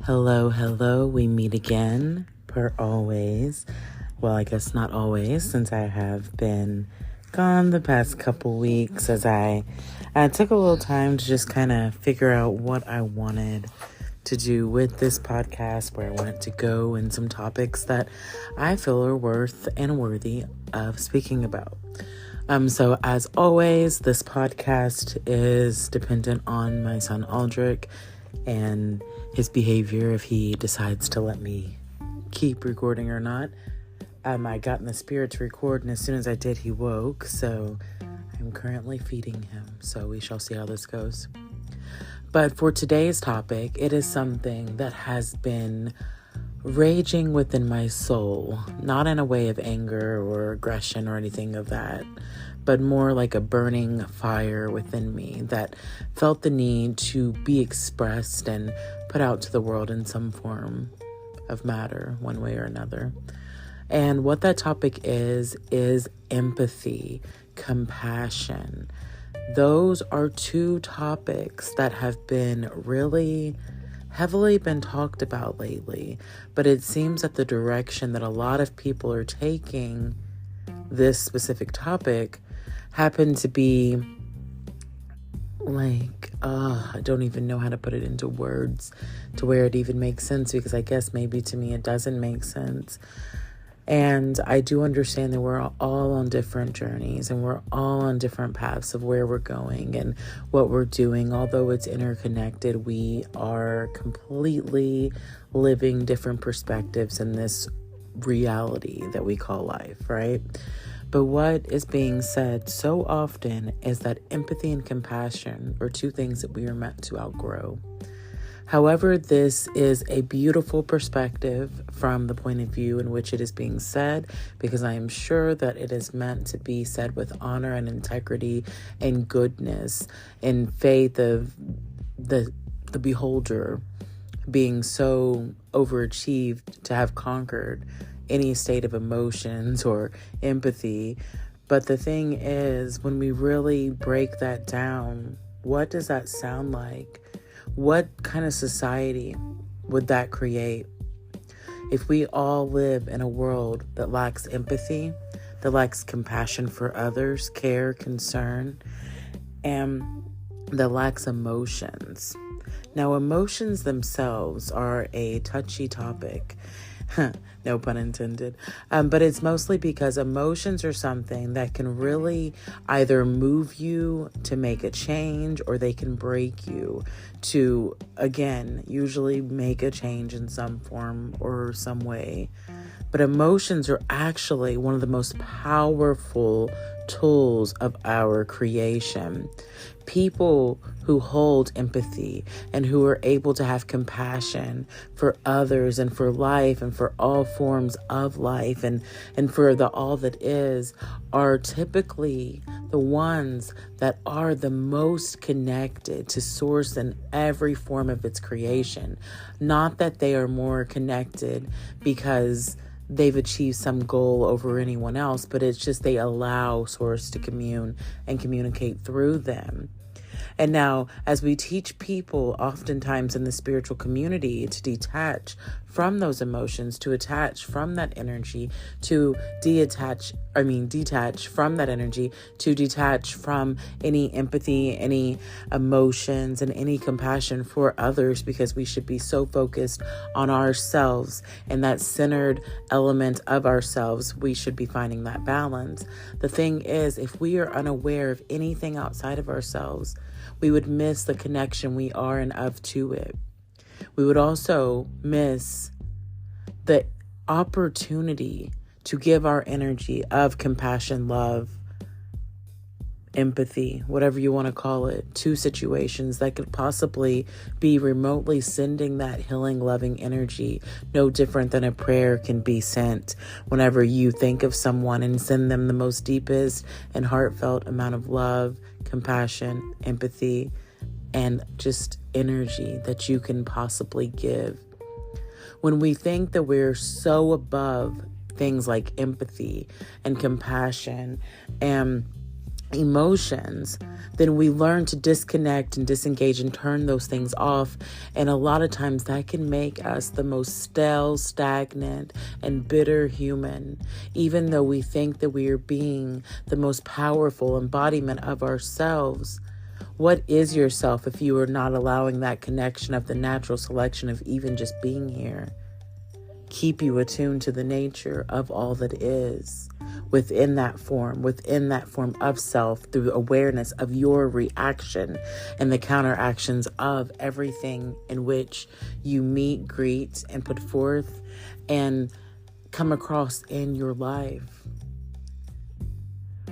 Hello, hello. We meet again, per always. Well, I guess not always, since I have been gone the past couple weeks as I took a little time to just kind of figure out what I wanted to do with this podcast, where I wanted to go, and some topics that I feel are worth and worthy of speaking about. So as always, this podcast is dependent on my son Aldrich and his behavior, if he decides to let me keep recording or not. I got in the spirit to record, and as soon as I did, he woke, so I'm currently feeding him, so we shall see how this goes. But for today's topic, it is something that has been raging within my soul, not in a way of anger or aggression or anything of that, but more like a burning fire within me that felt the need to be expressed and put out to the world in some form of matter, one way or another. And what that topic is empathy, compassion. Those are two topics that have been really heavily been talked about lately, but it seems that the direction that a lot of people are taking this specific topic happen to be like, I don't even know how to put it into words to where it even makes sense, because I guess maybe to me it doesn't make sense. And I do understand that we're all on different journeys and we're all on different paths of where we're going and what we're doing. Although it's interconnected, we are completely living different perspectives in this reality that we call life, right? But what is being said so often is that empathy and compassion are two things that we are meant to outgrow. However, this is a beautiful perspective from the point of view in which it is being said, because I am sure that it is meant to be said with honor and integrity and goodness and faith of the beholder being so overachieved to have conquered any state of emotions or empathy. But the thing is, when we really break that down, what does that sound like? What kind of society would that create if we all live in a world that lacks empathy, that lacks compassion for others, care, concern, and that lacks emotions? Now, emotions themselves are a touchy topic. No pun intended. But it's mostly because emotions are something that can really either move you to make a change, or they can break you to, again, usually make a change in some form or some way. But emotions are actually one of the most powerful tools of our creation. People who hold empathy and who are able to have compassion for others and for life and for all forms of life and for the all that is, are typically the ones that are the most connected to source in every form of its creation. Not that they are more connected because they've achieved some goal over anyone else, but it's just they allow source to commune and communicate through them. And now, as we teach people oftentimes in the spiritual community to detach from those emotions, to attach from that energy, to detach from that energy, to detach from any empathy, any emotions, and any compassion for others, because we should be so focused on ourselves and that centered element of ourselves. We should be finding that balance. The thing is, if we are unaware of anything outside of ourselves, we would miss the connection we are and of to it. We would also miss the opportunity to give our energy of compassion, love, empathy, whatever you want to call it, to situations that could possibly be remotely sending that healing, loving energy. No different than a prayer can be sent whenever you think of someone and send them the most deepest and heartfelt amount of love, compassion, empathy, and just energy that you can possibly give. When we think that we're so above things like empathy and compassion and emotions, then we learn to disconnect and disengage and turn those things off. And a lot of times that can make us the most stale, stagnant, and bitter human, even though we think that we are being the most powerful embodiment of ourselves. What is yourself if you are not allowing that connection of the natural selection of even just being here keep you attuned to the nature of all that is within that form of self, through awareness of your reaction and the counteractions of everything in which you meet, greet, and put forth and come across in your life?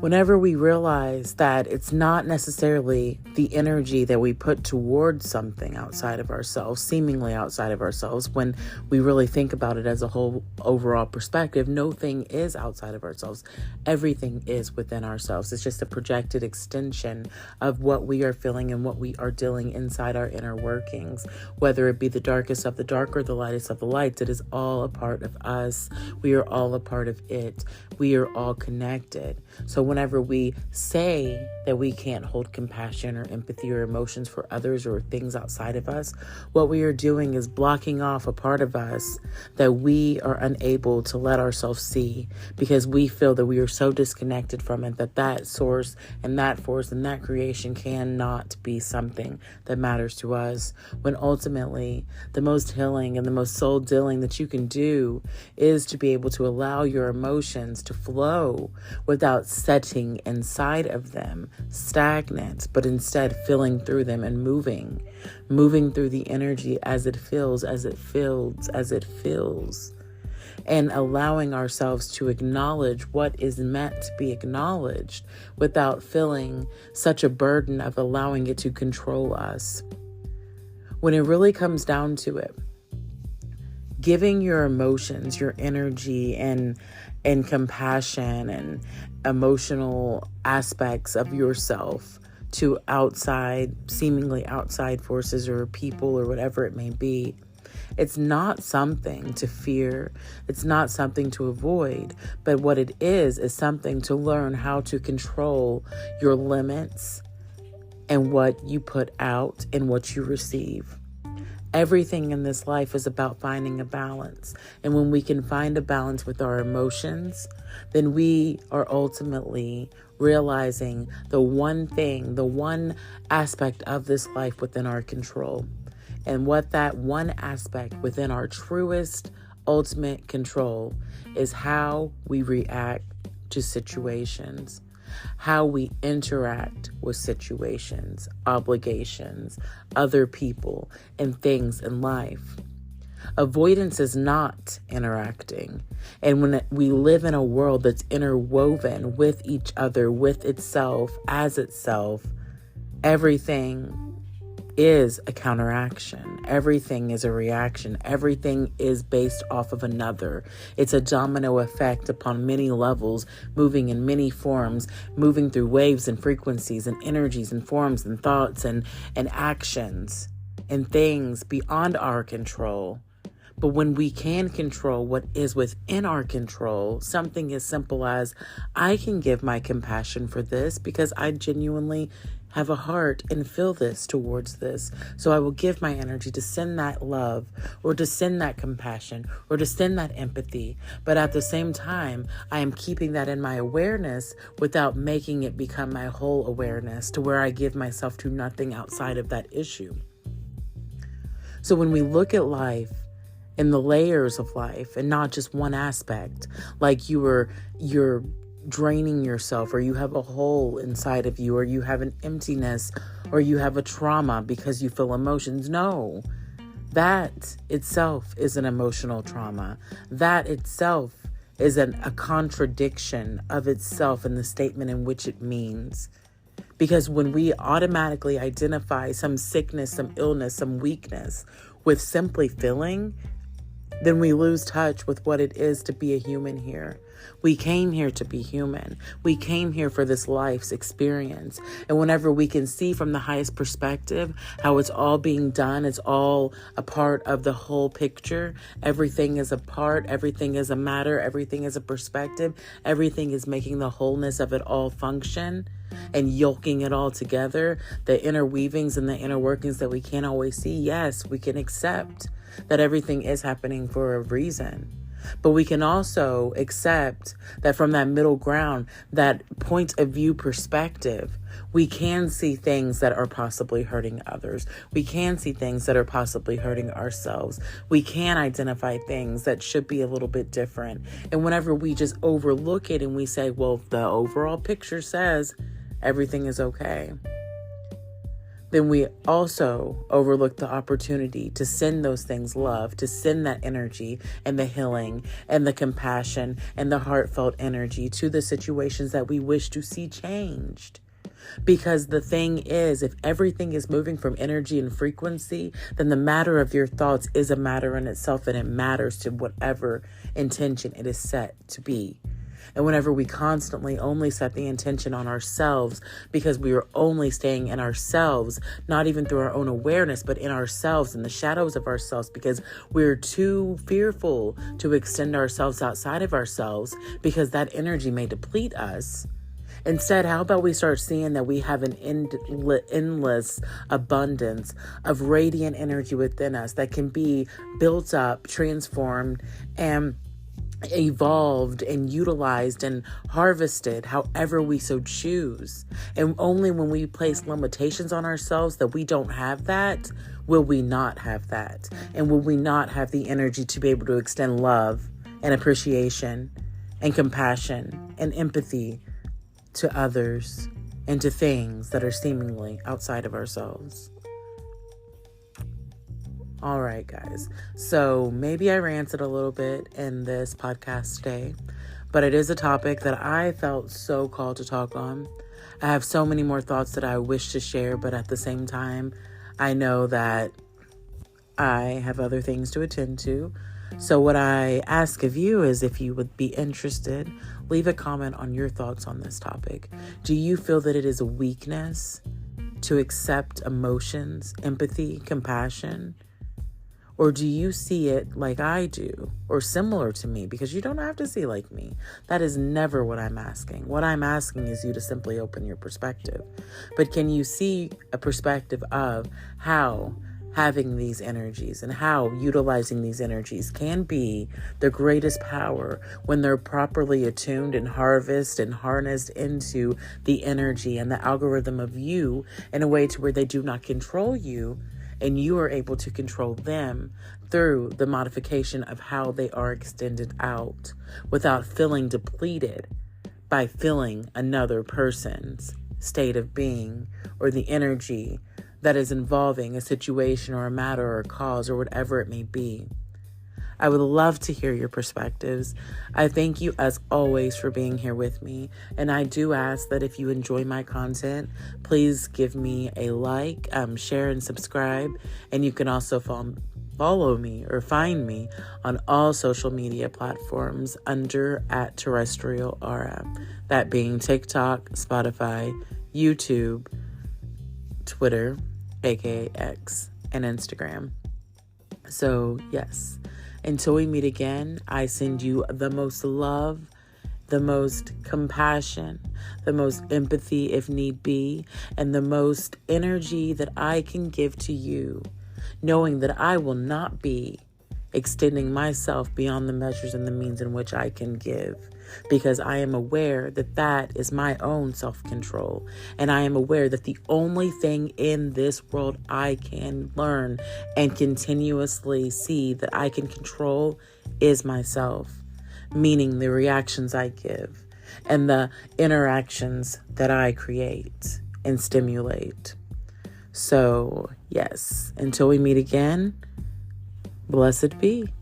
Whenever we realize that it's not necessarily the energy that we put towards something outside of ourselves, seemingly outside of ourselves, when we really think about it as a whole overall perspective, no thing is outside of ourselves. Everything is within ourselves. It's just a projected extension of what we are feeling and what we are dealing inside our inner workings. Whether it be the darkest of the dark or the lightest of the lights, it is all a part of us. We are all a part of it. We are all connected. So whenever we say that we can't hold compassion or empathy or emotions for others or things outside of us, what we are doing is blocking off a part of us that we are unable to let ourselves see, because we feel that we are so disconnected from it that source and that force and that creation cannot be something that matters to us, when ultimately the most healing and the most soul dealing that you can do is to be able to allow your emotions to flow without setting inside of them stagnant, but instead filling through them and moving through the energy as it feels, and allowing ourselves to acknowledge what is meant to be acknowledged without feeling such a burden of allowing it to control us. When it really comes down to it, giving your emotions, your energy, and compassion and emotional aspects of yourself to seemingly outside forces or people or whatever it may be, it's not something to fear. It's not something to avoid. But what it is something to learn how to control your limits and what you put out and what you receive. Everything in this life is about finding a balance. And when we can find a balance with our emotions, then we are ultimately realizing the one aspect of this life within our control. And what that one aspect within our truest, ultimate control is how we react to situations, how we interact with situations, obligations, other people, and things in life. Avoidance is not interacting. And when we live in a world that's interwoven with each other, with itself, as itself, everything is a counteraction. Everything is a reaction. Everything is based off of another. It's a domino effect upon many levels, moving in many forms, moving through waves and frequencies and energies and forms and thoughts and actions and things beyond our control. But when we can control what is within our control, something as simple as, I can give my compassion for this because I genuinely have a heart and feel this towards this. So I will give my energy to send that love or to send that compassion or to send that empathy. But at the same time, I am keeping that in my awareness without making it become my whole awareness to where I give myself to nothing outside of that issue. So when we look at life in the layers of life and not just one aspect, like you're draining yourself, or you have a hole inside of you, or you have an emptiness, or you have a trauma because you feel emotions. No, that itself is an emotional trauma. That itself is a contradiction of itself in the statement in which it means. Because when we automatically identify some sickness, some illness, some weakness with simply feeling, then we lose touch with what it is to be a human here. We came here to be human. We came here for this life's experience. And whenever we can see from the highest perspective how it's all being done, it's all a part of the whole picture. Everything is a part, everything is a matter, everything is a perspective, everything is making the wholeness of it all function and yoking it all together. The inner weavings and the inner workings that we can't always see, yes, we can accept that everything is happening for a reason. But we can also accept that from that middle ground, that point of view perspective, we can see things that are possibly hurting others. We can see things that are possibly hurting ourselves. We can identify things that should be a little bit different. And whenever we just overlook it and we say, well, the overall picture says everything is okay, then we also overlook the opportunity to send those things love, to send that energy and the healing and the compassion and the heartfelt energy to the situations that we wish to see changed. Because the thing is, if everything is moving from energy and frequency, then the matter of your thoughts is a matter in itself, and it matters to whatever intention it is set to be. And whenever we constantly only set the intention on ourselves because we are only staying in ourselves, not even through our own awareness, but in ourselves, in the shadows of ourselves, because we're too fearful to extend ourselves outside of ourselves because that energy may deplete us. Instead, how about we start seeing that we have an endless abundance of radiant energy within us that can be built up, transformed, and evolved and utilized and harvested however we so choose. And only when we place limitations on ourselves that we don't have that, will we not have that. And will we not have the energy to be able to extend love and appreciation and compassion and empathy to others and to things that are seemingly outside of ourselves. All right, guys. So maybe I ranted a little bit in this podcast today, but it is a topic that I felt so called to talk on. I have so many more thoughts that I wish to share, but at the same time, I know that I have other things to attend to. So what I ask of you is, if you would be interested, leave a comment on your thoughts on this topic. Do you feel that it is a weakness to accept emotions, empathy, compassion? Or do you see it like I do, or similar to me? Because you don't have to see like me. That is never what I'm asking. What I'm asking is you to simply open your perspective. But can you see a perspective of how having these energies and how utilizing these energies can be the greatest power when they're properly attuned and harvested and harnessed into the energy and the algorithm of you in a way to where they do not control you, and you are able to control them through the modification of how they are extended out without feeling depleted by feeling another person's state of being or the energy that is involving a situation or a matter or a cause or whatever it may be. I would love to hear your perspectives. I thank you as always for being here with me. And I do ask that if you enjoy my content, please give me a like, share and subscribe. And you can also follow me or find me on all social media platforms under @Terrestrial Aura. That being TikTok, Spotify, YouTube, Twitter, aka X, and Instagram. So yes, until we meet again, I send you the most love, the most compassion, the most empathy if need be, and the most energy that I can give to you, knowing that I will not be extending myself beyond the measures and the means in which I can give, because I am aware that that is my own self-control. And I am aware that the only thing in this world I can learn and continuously see that I can control is myself, meaning the reactions I give and the interactions that I create and stimulate. So yes, until we meet again, blessed be.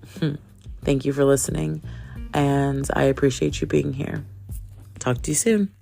Thank you for listening, and I appreciate you being here. Talk to you soon.